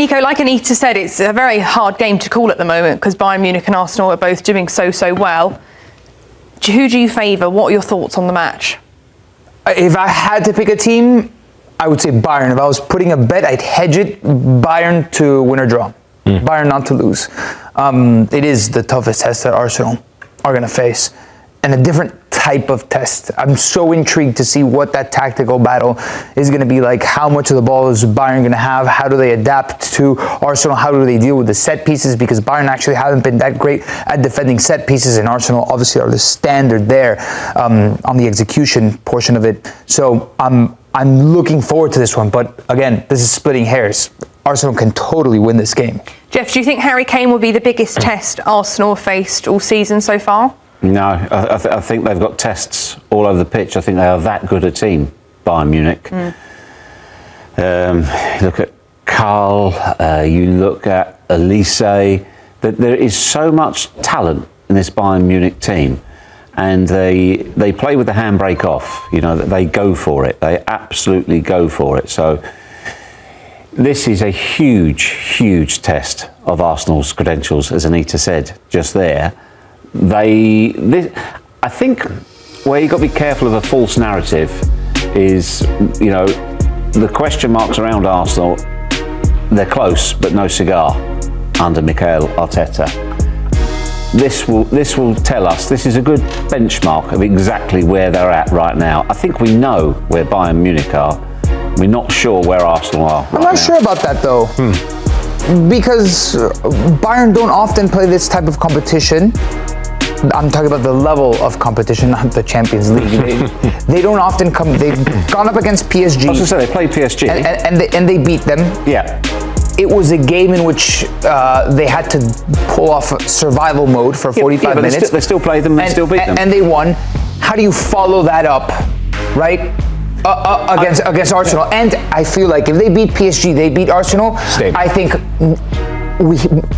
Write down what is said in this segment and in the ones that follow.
Nico, like Anita said, it's a very hard game to call at the moment because Bayern Munich and Arsenal are both doing so well. Who do you favour? What are your thoughts on the match? If I had to pick a team, I would say Bayern. If I was putting a bet, I'd hedge it Bayern to win or draw. Bayern not to lose. It is the toughest test that Arsenal are going to face, and a different type of test. I'm so intrigued to see what that tactical battle is going to be like. How much of the ball is Bayern going to have? How do they adapt to Arsenal? How do they deal with the set pieces? Because Bayern actually haven't been that great at defending set pieces, and Arsenal obviously are the standard there on the execution portion of it. So I'm looking forward to this one. But again, this is splitting hairs. Arsenal can totally win this game. Jeff, do you think Harry Kane will be the biggest test Arsenal have faced all season so far? No, I think they've got tests all over the pitch. I think they are that good a team, Bayern Munich. You look at Carl, you look at Elise. There is so much talent in this Bayern Munich team, and they play with the handbrake off. You know, they go for it. They absolutely go for it. So this is a huge test of Arsenal's credentials, as Anita said just there. I think where you've got to be careful of a false narrative is, you know, the question marks around Arsenal. They're close, but no cigar under Mikel Arteta. This will tell us, this is a good benchmark of exactly where they're at right now. I think we know where Bayern Munich are. We're not sure where Arsenal are. I'm not sure about that though. Because Bayern don't often play this type of competition. I'm talking about the level of competition, not the Champions League. They don't often come. They've gone up against PSG. I was going to say, they played PSG. And they beat them. Yeah. It was a game in which they had to pull off survival mode for 45 minutes. They still played them and still beat them. And they won. How do you follow that up, right? Against Arsenal. And I feel like if they beat PSG, they beat Arsenal. Stable. I think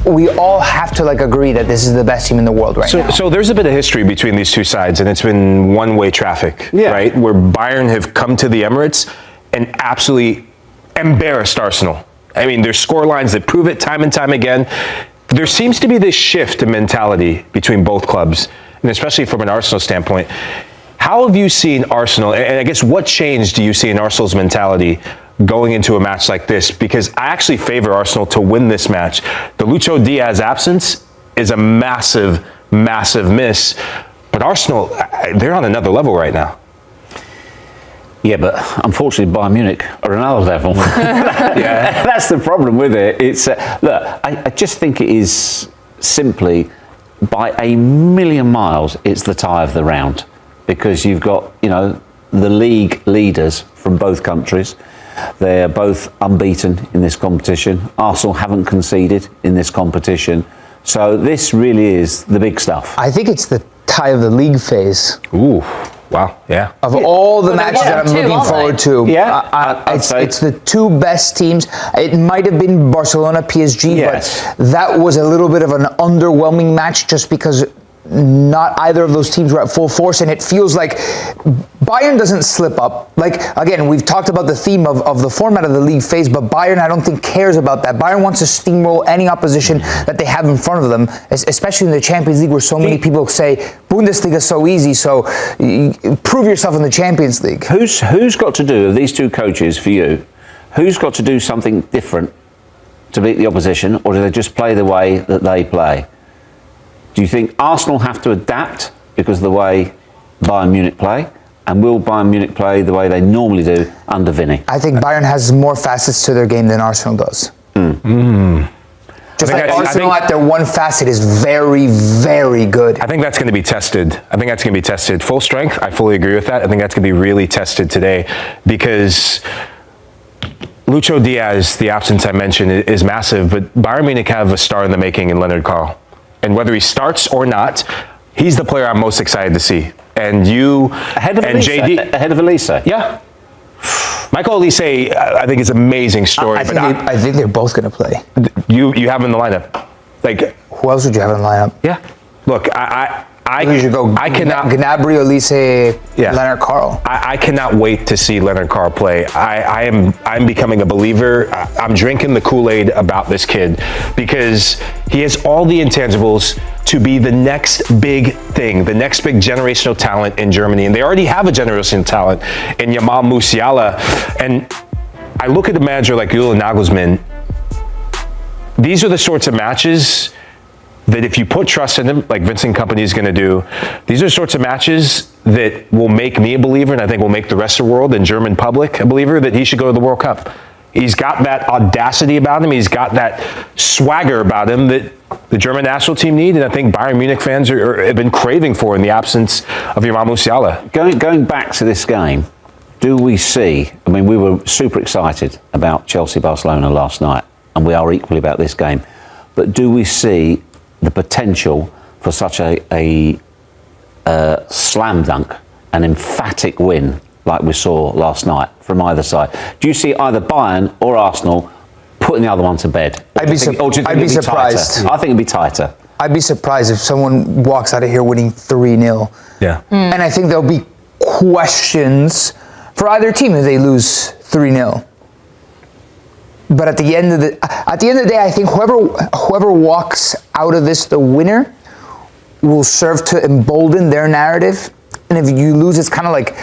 we all have to agree that this is the best team in the world right now. So there's a bit of history between these two sides, and it's been one-way traffic, right? Where Bayern have come to the Emirates and absolutely embarrassed Arsenal. I mean, there's score lines that prove it time and time again. There seems to be this shift in mentality between both clubs, and especially from an Arsenal standpoint. How have you seen Arsenal, and I guess what change do you see in Arsenal's mentality going into a match like this? Because I actually favor Arsenal to win this match. The Lucho Diaz absence is a massive miss, but Arsenal, they're on another level right now. Yeah, but unfortunately Bayern Munich are another level. Yeah. That's the problem with it. It's look, I just think it is simply by a million miles it's the tie of the round, because you've got, you know, the league leaders from both countries. They're both unbeaten in this competition. Arsenal haven't conceded in this competition. So this really is the big stuff. I think it's the tie of the league phase. Ooh, wow, yeah. Of all the matches that I'm looking forward to, it's the two best teams. It might have been Barcelona, PSG, but that was a little bit of an underwhelming match just because not either of those teams were at full force, and it feels like Bayern doesn't slip up. Again, we've talked about the theme of the format of the league phase, but Bayern, I don't think, cares about that. Bayern wants to steamroll any opposition that they have in front of them, especially in the Champions League, where so many people say Bundesliga is so easy, so prove yourself in the Champions League. Who's got to do, of these two coaches for you, who's got to do something different to beat the opposition, or do they just play the way that they play? Do you think Arsenal have to adapt because of the way Bayern Munich play? And will Bayern Munich play the way they normally do under Vinny? I think Bayern has more facets to their game than Arsenal does. Just like Arsenal at their one facet is very, very good. I think that's going to be tested. Full strength, I fully agree with that. I think that's going to be really tested today, because Lucho Diaz, the absence I mentioned, is massive, but Bayern Munich have a star in the making in Leonard Carl. And whether he starts or not, he's the player I'm most excited to see. And you ahead of and Elise, JD. Ahead of Elise. Yeah. Michael Elise, I think is an amazing story. I think they're both going to play. You have him in the lineup. Who else would you have in the lineup? Yeah. Look, I You should go Gnabry, Olise, Leonard Carl. I cannot wait to see Leonard Carl play. I'm becoming a believer. I'm drinking the Kool-Aid about this kid because he has all the intangibles to be the next big thing, the next big generational talent in Germany. And they already have a generational talent in Jamal Musiala. And I look at the manager like Julian Nagelsmann. These are the sorts of matches that if you put trust in them, like Vincent Kompany is going to do, these are sorts of matches that will make me a believer, and I think will make the rest of the world and German public a believer that he should go to the World Cup. He's got that audacity about him. He's got that swagger about him that the German national team need, and I think Bayern Munich fans have been craving for in the absence of Jamal Musiala. Going back to this game, do we see, I mean, we were super excited about Chelsea-Barcelona last night, and we are equally about this game, but do we see the potential for such a slam dunk, an emphatic win like we saw last night from either side? Do you see either Bayern or Arsenal putting the other one to bed? I'd be surprised. I think it'd be tighter. I'd be surprised if someone walks out of here winning 3-0. Yeah. And I think there'll be questions for either team if they lose 3-0. But at the end of the day, I think whoever walks out of this the winner will serve to embolden their narrative. And if you lose, it's kind of like,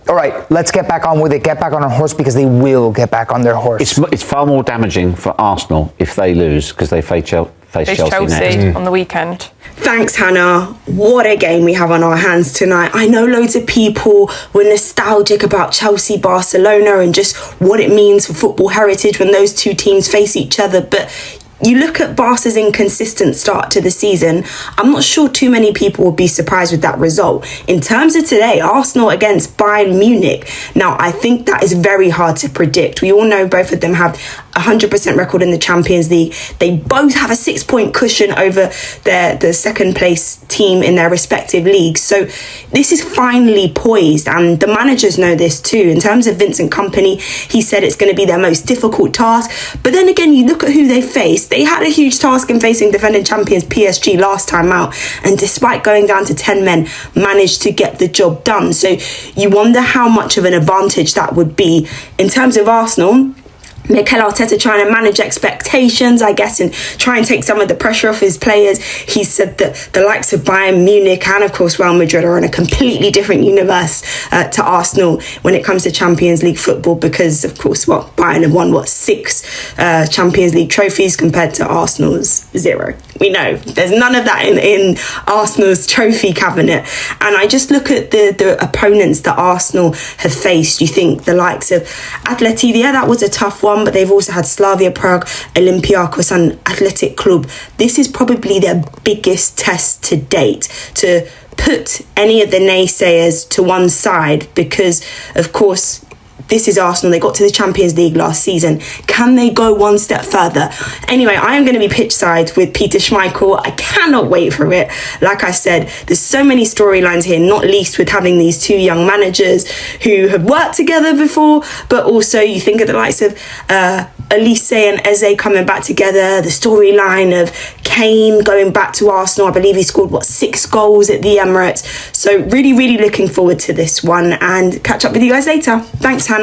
all right, let's get back on with it, get back on our horse, because they will get back on their horse. It's far more damaging for Arsenal if they lose, because they face Chelsea next. On the weekend. Thanks, Hannah. What a game we have on our hands tonight. I know loads of people were nostalgic about Chelsea, Barcelona, and just what it means for football heritage when those two teams face each other, but you look at Barca's inconsistent start to the season, I'm not sure too many people will be surprised with that result. In terms of today, Arsenal against Bayern Munich. Now, I think that is very hard to predict. We all know both of them have 100% record in the Champions League. They both have a 6-point cushion over the second place team in their respective leagues. So this is finally poised, and the managers know this too. In terms of Vincent Kompany, he said it's going to be their most difficult task. But then again, you look at who they faced. They had a huge task in facing defending champions PSG last time out, and despite going down to 10 men, managed to get the job done. So you wonder how much of an advantage that would be. In terms of Arsenal, Mikel Arteta trying to manage expectations, I guess, and try and take some of the pressure off his players. He said that the likes of Bayern Munich and, of course, Real Madrid are in a completely different universe to Arsenal when it comes to Champions League football because, of course, Bayern have won, 6 Champions League trophies compared to Arsenal's 0. We know there's none of that in Arsenal's trophy cabinet. And I just look at the opponents that Arsenal have faced. You think the likes of Atleti, yeah, that was a tough one, but they've also had Slavia Prague, Olympiacos and Athletic Club. This is probably their biggest test to date, to put any of the naysayers to one side because, of course, this is Arsenal. They got to the Champions League last season. Can they go one step further? Anyway, I am going to be pitch side with Peter Schmeichel. I cannot wait for it. Like I said, there's so many storylines here, not least with having these two young managers who have worked together before, but also you think of the likes of Olise and Eze coming back together, the storyline of Kane going back to Arsenal. I believe he scored, 6 goals at the Emirates. So really, really looking forward to this one and catch up with you guys later. Thanks, Hannah.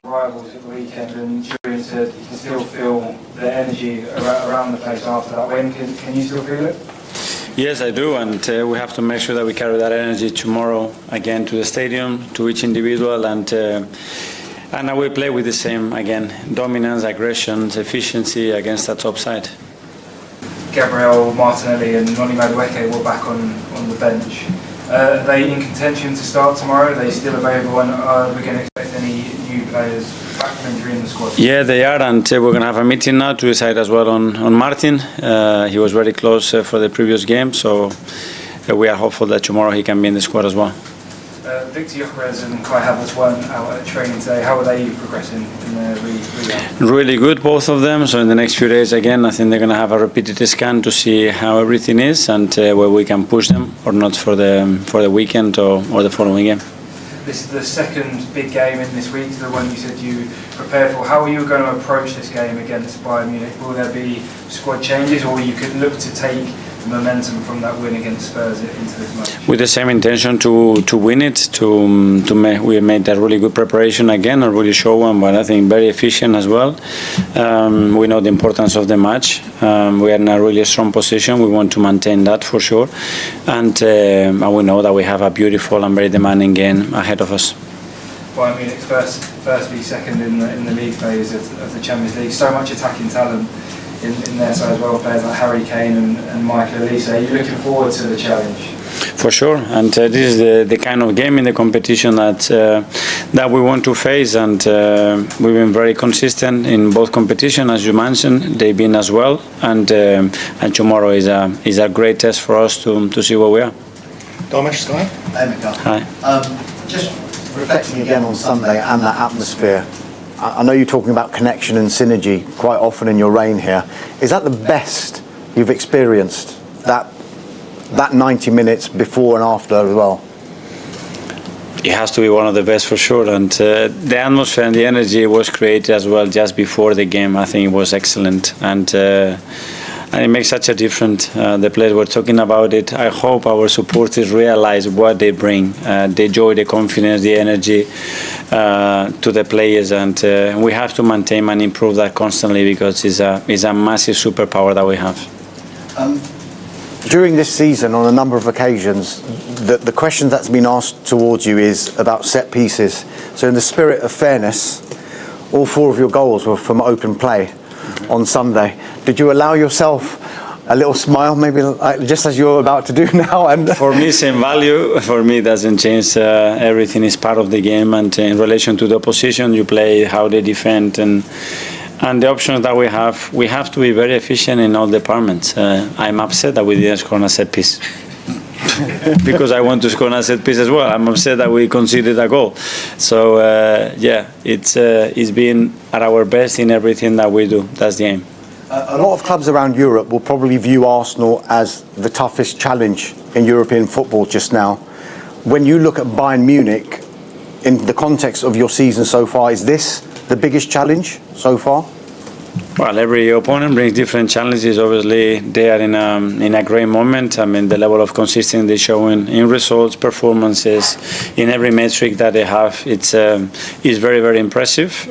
Rivals at the weekend, and Julian said you can still feel the energy around the place after that win. Can you still feel it? Yes, I do, and we have to make sure that we carry that energy tomorrow again to the stadium, to each individual, and I will play with the same, again, dominance, aggression, efficiency against that top side. Gabriel Martinelli and Noni Madueke were back on the bench. Are they in contention to start tomorrow? Are they still available, and are we going to expect any new players back from injury in the squad? Yeah, they are, and we're going to have a meeting now to decide as well on Martin. He was very close for the previous game, so we are hopeful that tomorrow he can be in the squad as well. Victor Gyökeres and Kai Havertz weren't out at training today. How are they progressing in their rehab? Really good, both of them. So in the next few days, again, I think they're going to have a repeated scan to see how everything is and where we can push them or not for the weekend or the following game. This is the second big game in this week, the one you said you prepared for. How are you going to approach this game against Bayern Munich? Will there be squad changes, or you could look to take momentum from that win against Spurs into this match? With the same intention to win it, we made a really good preparation again, a really short one, but I think very efficient as well. We know the importance of the match. We are in a really strong position. We want to maintain that for sure, and we know that we have a beautiful and very demanding game ahead of us. Bayern Munich's first v second in the league phase of the Champions League. So much attacking talent in their side as well, players like Harry Kane and Michael Olise. Are you looking forward to the challenge? For sure, and this is the kind of game in the competition that we want to face, and we've been very consistent in both competitions, as you mentioned. They've been as well, and tomorrow is a great test for us to see where we are. Domesh, Sky. Hi. Just reflecting again on Sunday and that atmosphere. I know you're talking about connection and synergy quite often in your reign here. Is that the best you've experienced? That 90 minutes before and after as well? It has to be one of the best for sure, and the atmosphere and the energy was created as well just before the game. I think it was excellent, and it makes such a difference. The players were talking about it. I hope our supporters realize what they bring, the joy, the confidence, the energy to the players, and we have to maintain and improve that constantly because it's a massive superpower that we have. During this season, on a number of occasions, the question that's been asked towards you is about set pieces. So in the spirit of fairness, all 4 of your goals were from open play on Sunday. Did you allow yourself a little smile, maybe just as you're about to do now? And for me, same value. For me, it doesn't change. Everything is part of the game, and in relation to the opposition, you play, how they defend, and the options that we have to be very efficient in all departments. I'm upset that we didn't score on a set piece because I want to score on a set piece as well. I'm upset that we conceded a goal. So it's been at our best in everything that we do. That's the aim. A lot of clubs around Europe will probably view Arsenal as the toughest challenge in European football just now. When you look at Bayern Munich, in the context of your season so far, is this the biggest challenge so far? Well, every opponent brings different challenges. Obviously, they are in a great moment. I mean, the level of consistency they show in results, performances, in every metric that they have, it's very, very impressive.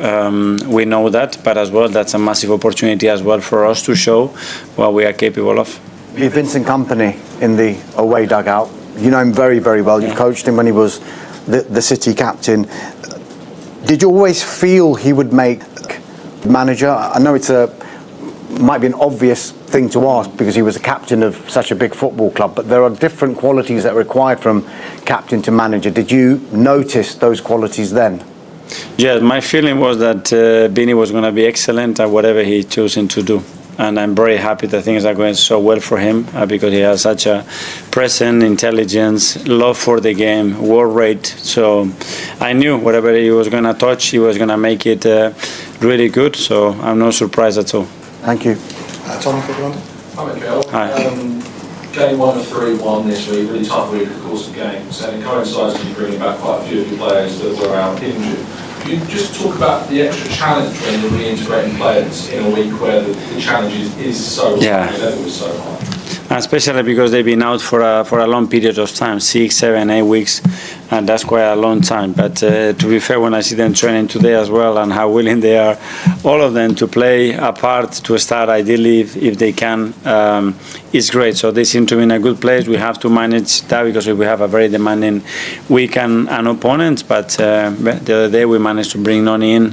We know that, but as well, that's a massive opportunity as well for us to show what we are capable of. You have Vincent Kompany in the away dugout. You know him very, very well. You've coached him when he was the City captain. Did you always feel he would make manager? I know might be an obvious thing to ask because he was a captain of such a big football club, but there are different qualities that are required from captain to manager. Did you notice those qualities then? Yeah, my feeling was that Bini was going to be excellent at whatever he chosen to do. And I'm very happy that things are going so well for him because he has such a presence, intelligence, love for the game, work rate. So I knew whatever he was going to touch, he was going to make it really good. So I'm not surprised at all. Thank you. Tom for London. Hi, Michael. Hi. Game 1 of 3-1 this week, really tough week, of course, of games, and it coincides with you bringing back quite a few of your players that were out injured. Can you just talk about the extra challenge when you're reintegrating players in a week where the challenge is so high, the level is so high? Especially because they've been out for a long period of time, 6, 7, 8 weeks, and that's quite a long time. But to be fair, when I see them training today as well and how willing they are, all of them to play a part, to start ideally if they can, is great. So they seem to be in a good place. We have to manage that because we have a very demanding week and opponents. But the other day we managed to bring Noni in,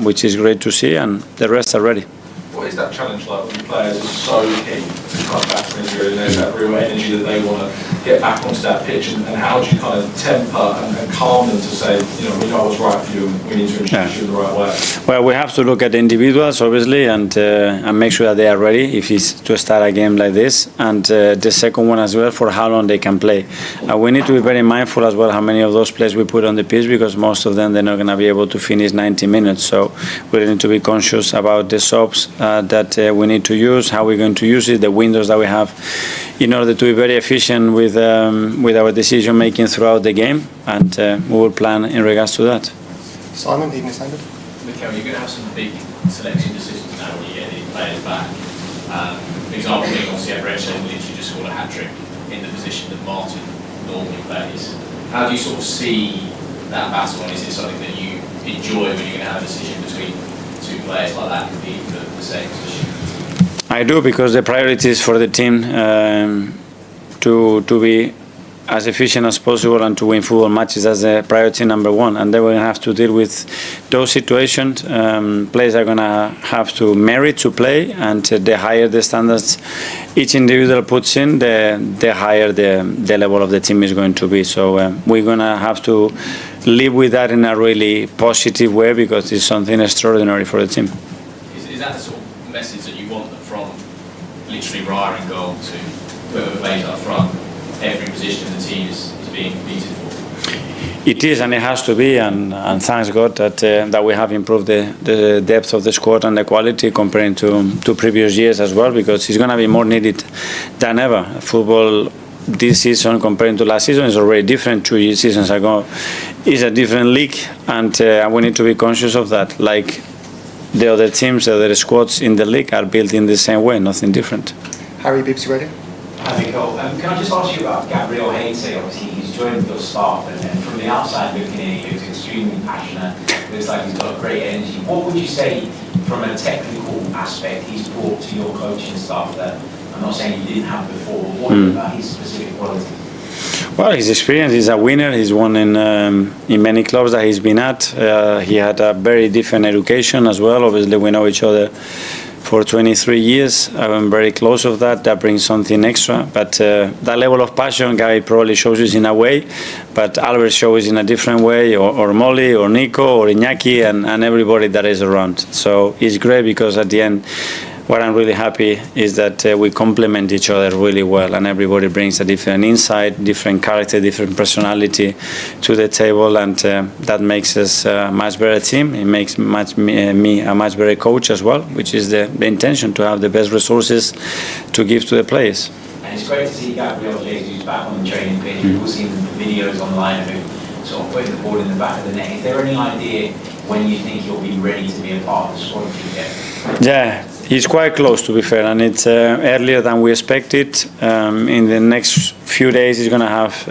which is great to see, and the rest are ready. What is that challenge like when the players are so keen to come back from injury and there's that real energy that they want to get back onto that pitch, and how do you kind of temper and calm them to say, you know, we know what's right for you and we need to introduce you in the right way? Well, we have to look at the individuals, obviously, and make sure that they are ready if it's to start a game like this, and the second one as well for how long they can play. We need to be very mindful as well how many of those players we put on the pitch because most of them they're not going to be able to finish 90 minutes. So we need to be conscious about the subs that we need to use, how we're going to use it, the windows that we have in order to be very efficient with our decision making throughout the game, and we will plan in regards to that. Simon, Evening Standard. Mikel, you're going to have some big selection decisions now when you get these players back. an example being obviously Ebreche literally just scored a hat-trick in the position that Martin normally plays. How do you sort of see that battle, and is it something that you enjoy when you're going to have a decision between two players like that competing for the same position? I do, because the priority is for the team to be as efficient as possible and to win football matches as the priority number one. And then we're going to have to deal with those situations. Players are going to have to merit to play, and the higher the standards each individual puts in, the higher the level of the team is going to be. So we're going to have to live with that in a really positive way, because it's something extraordinary for the team. Is that the sort of message that you want from literally Raya and goal to whoever plays up front? Every position in the team is being competed for. It is, and it has to be, and thanks God that we have improved the depth of the squad and the quality comparing to previous years as well, because it's going to be more needed than ever. Football this season comparing to last season is already different. 2 seasons ago is a different league, and we need to be conscious of that. Like the other teams, the other squads in the league are built in the same way, nothing different. Harry, BBC Radio. Hi, Michael. Can I just ask you about Gabriel Heinze? Obviously, he's joined your staff, and from the outside looking in, he looks extremely passionate. Looks like he's got great energy. What would you say, from a technical aspect, he's brought to your coaching staff that I'm not saying you didn't have before? What about his specific qualities? Well, his experience, he's a winner. He's won in many clubs that he's been at. He had a very different education as well. Obviously, we know each other for 23 years. I'm very close of that. That brings something extra. But that level of passion, Gary probably shows us in a way, but Albert shows in a different way, or Molly, or Nico, or Iñaki, and everybody that is around. So it's great, because at the end, what I'm really happy is that we complement each other really well, and everybody brings a different insight, different character, different personality to the table, and that makes us a much better team. It makes me a much better coach as well, which is the intention, to have the best resources to give to the players. And it's great to see Gabriel Jesus back on the training pitch. We've all seen the videos online of him sort of putting the ball in the back of the net. Is there any idea when you think he'll be ready to be a part of the squad yet? Yeah. He's quite close, to be fair, and it's earlier than we expected. In the next few days, he's going to have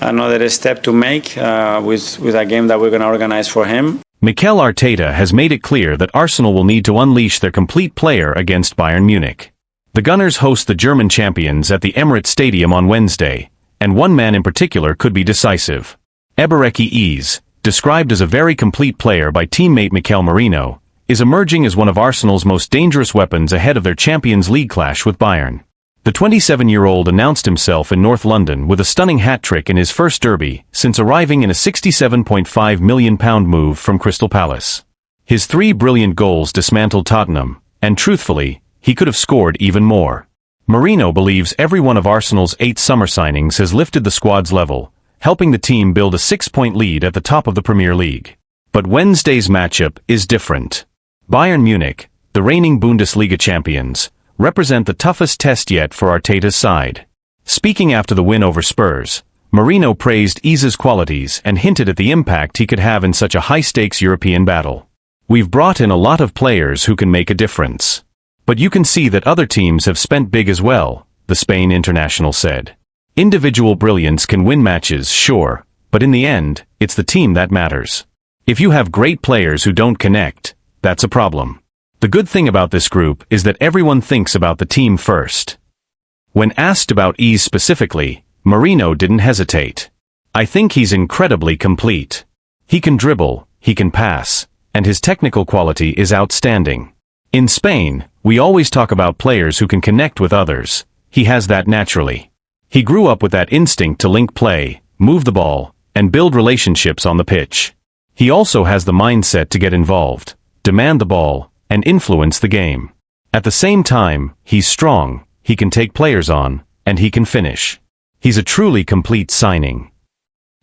another step to make with a game that we're going to organize for him. Mikel Arteta has made it clear that Arsenal will need to unleash their complete player against Bayern Munich. The Gunners host the German champions at the Emirates Stadium on Wednesday, and one man in particular could be decisive. Eberechi Eze, described as a very complete player by teammate Mikel Merino, is emerging as one of Arsenal's most dangerous weapons ahead of their Champions League clash with Bayern. The 27-year-old announced himself in North London with a stunning hat-trick in his first derby since arriving in a £67.5 million move from Crystal Palace. His 3 brilliant goals dismantled Tottenham, and truthfully, he could have scored even more. Merino believes every one of Arsenal's 8 summer signings has lifted the squad's level, helping the team build a 6-point lead at the top of the Premier League. But Wednesday's matchup is different. Bayern Munich, the reigning Bundesliga champions, represent the toughest test yet for Arteta's side. Speaking after the win over Spurs, Merino praised Eze's qualities and hinted at the impact he could have in such a high-stakes European battle. We've brought in a lot of players who can make a difference. But you can see that other teams have spent big as well, the Spain international said. Individual brilliance can win matches, sure, but in the end, it's the team that matters. If you have great players who don't connect, that's a problem. The good thing about this group is that everyone thinks about the team first. When asked about Eze specifically, Merino didn't hesitate. I think he's incredibly complete. He can dribble, he can pass, and his technical quality is outstanding. In Spain, we always talk about players who can connect with others. He has that naturally. He grew up with that instinct to link play, move the ball, and build relationships on the pitch. He also has the mindset to get involved, demand the ball, and influence the game. At the same time, he's strong, he can take players on, and he can finish. He's a truly complete signing.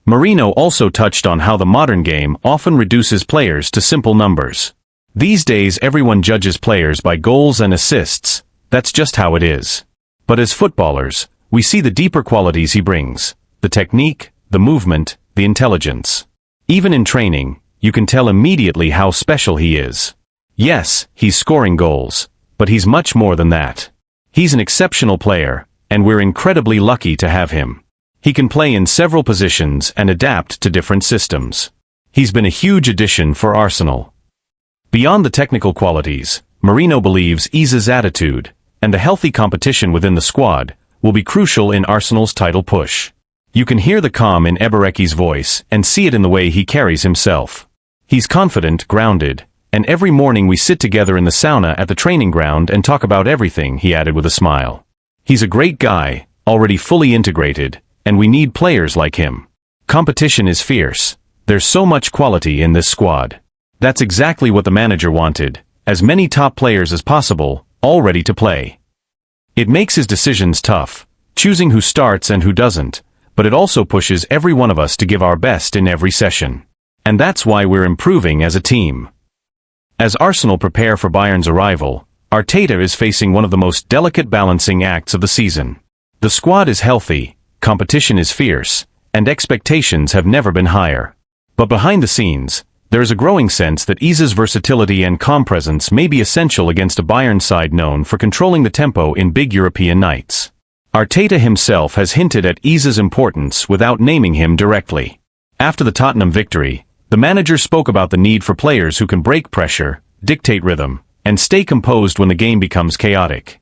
Merino also touched on how the modern game often reduces players to simple numbers. These days everyone judges players by goals and assists, that's just how it is. But as footballers, we see the deeper qualities he brings, the technique, the movement, the intelligence. Even in training, you can tell immediately how special he is. Yes, he's scoring goals, but he's much more than that. He's an exceptional player, and we're incredibly lucky to have him. He can play in several positions and adapt to different systems. He's been a huge addition for Arsenal. Beyond the technical qualities, Mourinho believes Iza's attitude, and the healthy competition within the squad, will be crucial in Arsenal's title push. You can hear the calm in Eberechi's voice and see it in the way he carries himself. He's confident, grounded, and every morning we sit together in the sauna at the training ground and talk about everything, he added with a smile. He's a great guy, already fully integrated, and we need players like him. Competition is fierce. There's so much quality in this squad. That's exactly what the manager wanted, as many top players as possible, all ready to play. It makes his decisions tough, choosing who starts and who doesn't, but it also pushes every one of us to give our best in every session. And that's why we're improving as a team. As Arsenal prepare for Bayern's arrival, Arteta is facing one of the most delicate balancing acts of the season. The squad is healthy, competition is fierce, and expectations have never been higher. But behind the scenes, there is a growing sense that Iza's versatility and calm presence may be essential against a Bayern side known for controlling the tempo in big European nights. Arteta himself has hinted at Iza's importance without naming him directly. After the Tottenham victory, the manager spoke about the need for players who can break pressure, dictate rhythm, and stay composed when the game becomes chaotic.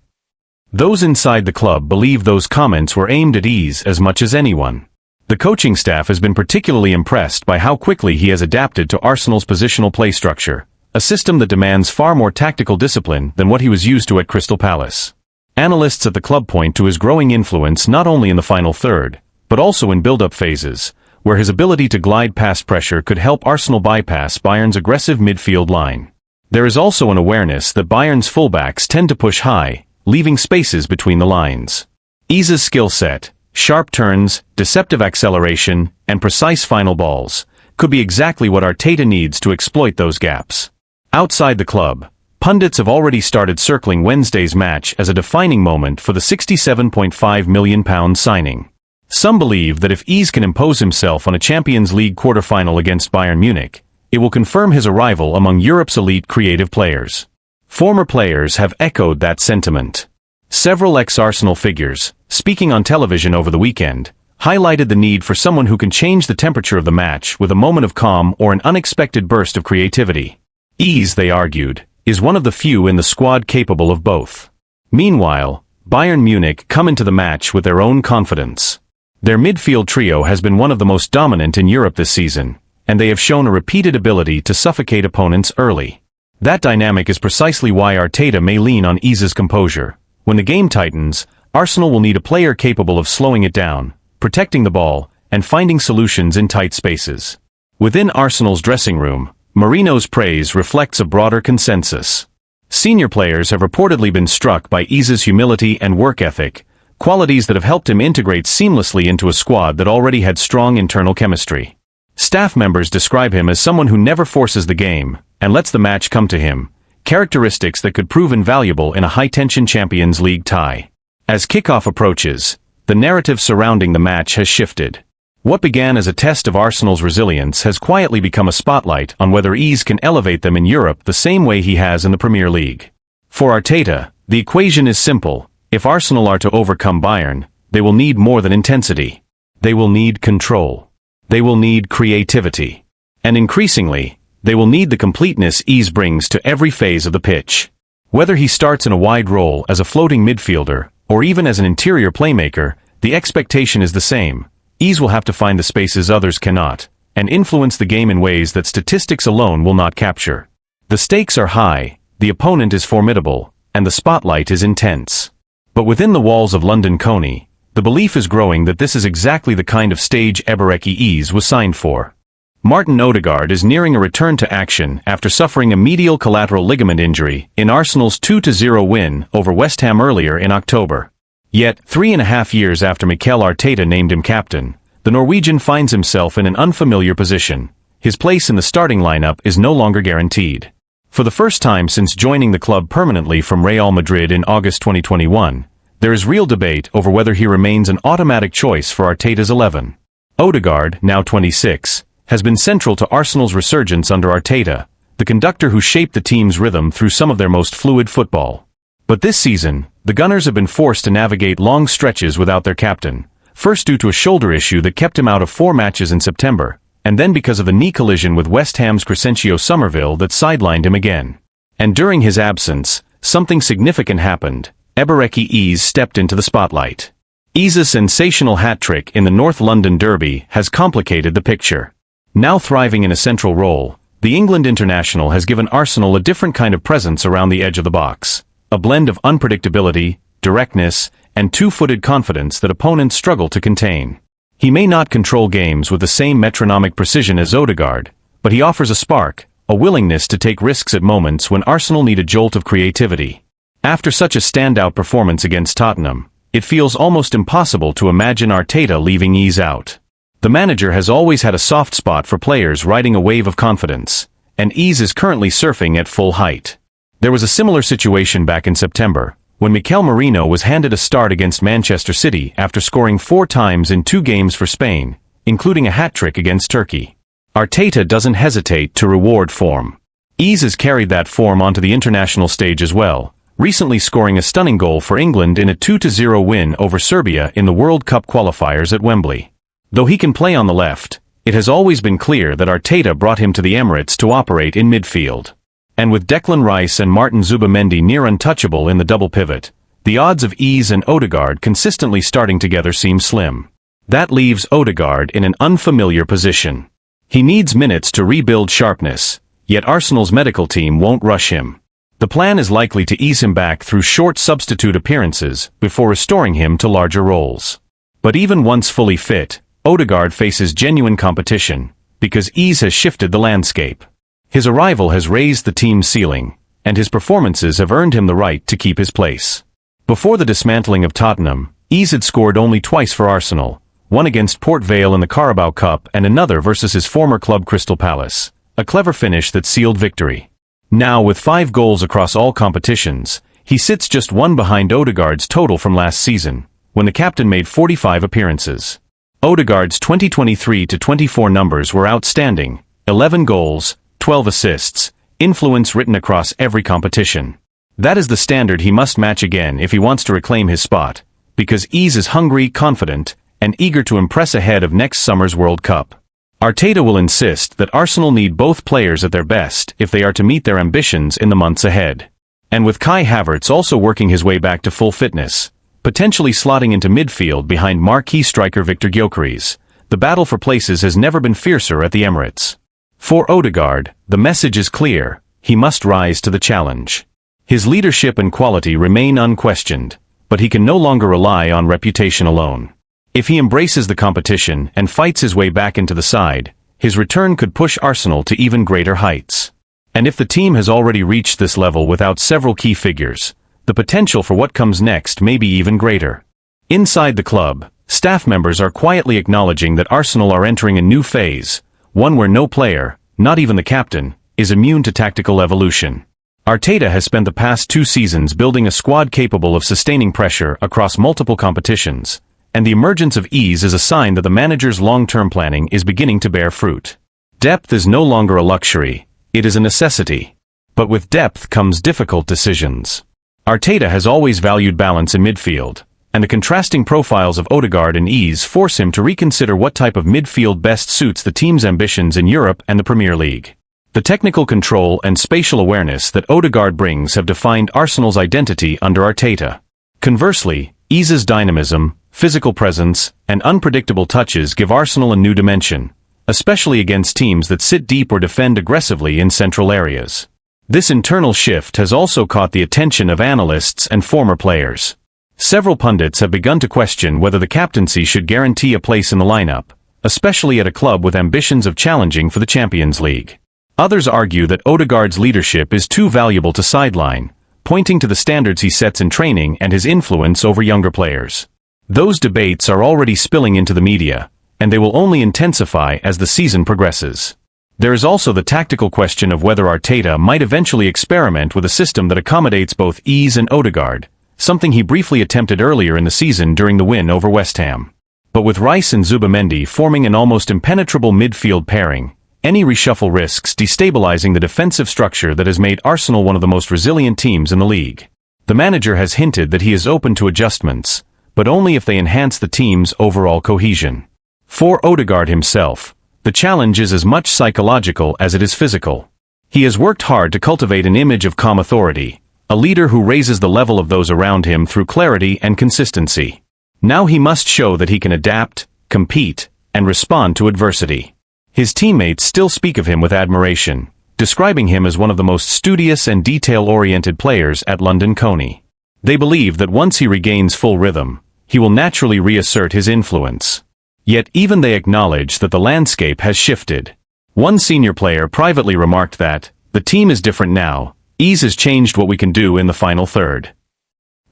Those inside the club believe those comments were aimed at Iza as much as anyone. The coaching staff has been particularly impressed by how quickly he has adapted to Arsenal's positional play structure, a system that demands far more tactical discipline than what he was used to at Crystal Palace. Analysts at the club point to his growing influence not only in the final third, but also in build-up phases, where his ability to glide past pressure could help Arsenal bypass Bayern's aggressive midfield line. There is also an awareness that Bayern's fullbacks tend to push high, leaving spaces between the lines. Iza's skill set, sharp turns, deceptive acceleration, and precise final balls, could be exactly what Arteta needs to exploit those gaps. Outside the club, pundits have already started circling Wednesday's match as a defining moment for the £67.5 million signing. Some believe that if Iza can impose himself on a Champions League quarter-final against Bayern Munich, it will confirm his arrival among Europe's elite creative players. Former players have echoed that sentiment. Several ex-Arsenal figures, speaking on television over the weekend, highlighted the need for someone who can change the temperature of the match with a moment of calm or an unexpected burst of creativity. Iza, they argued, is one of the few in the squad capable of both. Meanwhile, Bayern Munich come into the match with their own confidence. Their midfield trio has been one of the most dominant in Europe this season, and they have shown a repeated ability to suffocate opponents early. That dynamic is precisely why Arteta may lean on Iza's composure. When the game tightens, Arsenal will need a player capable of slowing it down, protecting the ball, and finding solutions in tight spaces. Within Arsenal's dressing room, Mourinho's praise reflects a broader consensus. Senior players have reportedly been struck by Iza's humility and work ethic, qualities that have helped him integrate seamlessly into a squad that already had strong internal chemistry. Staff members describe him as someone who never forces the game, and lets the match come to him, characteristics that could prove invaluable in a high-tension Champions League tie. As kickoff approaches, the narrative surrounding the match has shifted. What began as a test of Arsenal's resilience has quietly become a spotlight on whether Iza can elevate them in Europe the same way he has in the Premier League. For Arteta, the equation is simple. If Arsenal are to overcome Bayern, they will need more than intensity. They will need control. They will need creativity. And increasingly, they will need the completeness Iza brings to every phase of the pitch. Whether he starts in a wide role as a floating midfielder, or even as an interior playmaker, the expectation is the same. Iza will have to find the spaces others cannot, and influence the game in ways that statistics alone will not capture. The stakes are high, the opponent is formidable, and the spotlight is intense. But within the walls of London Coney, the belief is growing that this is exactly the kind of stage Eberechi Iza was signed for. Martin Odegaard is nearing a return to action after suffering a medial collateral ligament injury in Arsenal's 2-0 win over West Ham earlier in October. Yet, 3.5 years after Mikel Arteta named him captain, the Norwegian finds himself in an unfamiliar position. His place in the starting lineup is no longer guaranteed. For the first time since joining the club permanently from Real Madrid in August 2021, there is real debate over whether he remains an automatic choice for Arteta's 11. Odegaard, now 26, has been central to Arsenal's resurgence under Arteta, the conductor who shaped the team's rhythm through some of their most fluid football. But this season, the Gunners have been forced to navigate long stretches without their captain, first due to a shoulder issue that kept him out of 4 matches in September, and then because of a knee collision with West Ham's Crescencio Somerville that sidelined him again. And during his absence, something significant happened. Ebereki Eze stepped into the spotlight. Eze's sensational hat-trick in the North London Derby has complicated the picture. Now thriving in a central role, the England international has given Arsenal a different kind of presence around the edge of the box. A blend of unpredictability, directness, and two-footed confidence that opponents struggle to contain. He may not control games with the same metronomic precision as Odegaard, but he offers a spark, a willingness to take risks at moments when Arsenal need a jolt of creativity. After such a standout performance against Tottenham, it feels almost impossible to imagine Arteta leaving Eze out. The manager has always had a soft spot for players riding a wave of confidence, and Eze is currently surfing at full height. There was a similar situation back in September, when Mikel Merino was handed a start against Manchester City after scoring 4 times in 2 games for Spain, including a hat-trick against Turkey. Arteta doesn't hesitate to reward form. Eze has carried that form onto the international stage as well, recently scoring a stunning goal for England in a 2-0 win over Serbia in the World Cup qualifiers at Wembley. Though he can play on the left, it has always been clear that Arteta brought him to the Emirates to operate in midfield. And with Declan Rice and Martin Zubamendi near untouchable in the double pivot, the odds of Eze and Odegaard consistently starting together seem slim. That leaves Odegaard in an unfamiliar position. He needs minutes to rebuild sharpness, yet Arsenal's medical team won't rush him. The plan is likely to ease him back through short substitute appearances before restoring him to larger roles. But even once fully fit, Odegaard faces genuine competition, because Eze has shifted the landscape. His arrival has raised the team's ceiling, and his performances have earned him the right to keep his place. Before the dismantling of Tottenham, Eze had scored only twice for Arsenal, one against Port Vale in the Carabao Cup and another versus his former club Crystal Palace, a clever finish that sealed victory. Now with 5 goals across all competitions, he sits just 1 behind Odegaard's total from last season, when the captain made 45 appearances. Odegaard's 2023-24 numbers were outstanding: 11 goals, 12 assists, influence written across every competition. That is the standard he must match again if he wants to reclaim his spot, because Eze is hungry, confident, and eager to impress ahead of next summer's World Cup. Arteta will insist that Arsenal need both players at their best if they are to meet their ambitions in the months ahead. And with Kai Havertz also working his way back to full fitness, potentially slotting into midfield behind marquee striker Victor Gyökeres, the battle for places has never been fiercer at the Emirates. For Odegaard, the message is clear: he must rise to the challenge. His leadership and quality remain unquestioned, but he can no longer rely on reputation alone. If he embraces the competition and fights his way back into the side, his return could push Arsenal to even greater heights. And if the team has already reached this level without several key figures, the potential for what comes next may be even greater. Inside the club, staff members are quietly acknowledging that Arsenal are entering a new phase, one where no player, not even the captain, is immune to tactical evolution. Arteta has spent the past 2 seasons building a squad capable of sustaining pressure across multiple competitions, and the emergence of Eze is a sign that the manager's long-term planning is beginning to bear fruit. Depth is no longer a luxury, it is a necessity. But with depth comes difficult decisions. Arteta has always valued balance in midfield, and the contrasting profiles of Odegaard and Eze force him to reconsider what type of midfield best suits the team's ambitions in Europe and the Premier League. The technical control and spatial awareness that Odegaard brings have defined Arsenal's identity under Arteta. Conversely, Eze's dynamism, physical presence, and unpredictable touches give Arsenal a new dimension, especially against teams that sit deep or defend aggressively in central areas. This internal shift has also caught the attention of analysts and former players. Several pundits have begun to question whether the captaincy should guarantee a place in the lineup, especially at a club with ambitions of challenging for the Champions League. Others argue that Odegaard's leadership is too valuable to sideline, pointing to the standards he sets in training and his influence over younger players. Those debates are already spilling into the media, and they will only intensify as the season progresses. There is also the tactical question of whether Arteta might eventually experiment with a system that accommodates both Eze and Odegaard, something he briefly attempted earlier in the season during the win over West Ham. But with Rice and Zubamendi forming an almost impenetrable midfield pairing, any reshuffle risks destabilizing the defensive structure that has made Arsenal one of the most resilient teams in the league. The manager has hinted that he is open to adjustments, but only if they enhance the team's overall cohesion. For Odegaard himself, the challenge is as much psychological as it is physical. He has worked hard to cultivate an image of calm authority, a leader who raises the level of those around him through clarity and consistency. Now he must show that he can adapt, compete, and respond to adversity. His teammates still speak of him with admiration, describing him as one of the most studious and detail-oriented players at London Coney. They believe that once he regains full rhythm, he will naturally reassert his influence. Yet even they acknowledge that the landscape has shifted. One senior player privately remarked that, "The team is different now, ease has changed what we can do in the final third."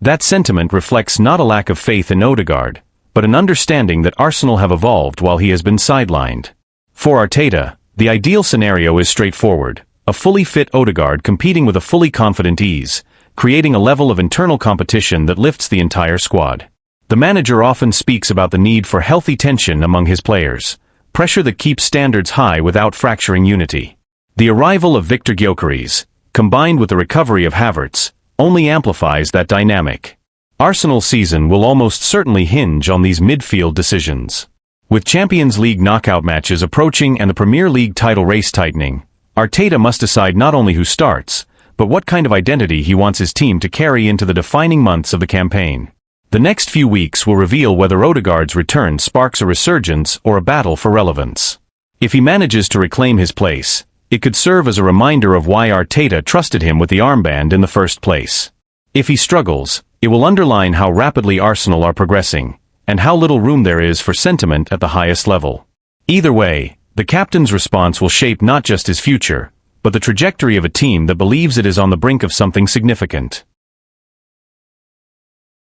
That sentiment reflects not a lack of faith in Odegaard, but an understanding that Arsenal have evolved while he has been sidelined. For Arteta, the ideal scenario is straightforward: a fully fit Odegaard competing with a fully confident ease, creating a level of internal competition that lifts the entire squad. The manager often speaks about the need for healthy tension among his players, pressure that keeps standards high without fracturing unity. The arrival of Victor Gyökeres, combined with the recovery of Havertz, only amplifies that dynamic. Arsenal's season will almost certainly hinge on these midfield decisions. With Champions League knockout matches approaching and the Premier League title race tightening, Arteta must decide not only who starts, but what kind of identity he wants his team to carry into the defining months of the campaign. The next few weeks will reveal whether Odegaard's return sparks a resurgence or a battle for relevance. If he manages to reclaim his place, it could serve as a reminder of why Arteta trusted him with the armband in the first place. If he struggles, it will underline how rapidly Arsenal are progressing, and how little room there is for sentiment at the highest level. Either way, the captain's response will shape not just his future, but the trajectory of a team that believes it is on the brink of something significant.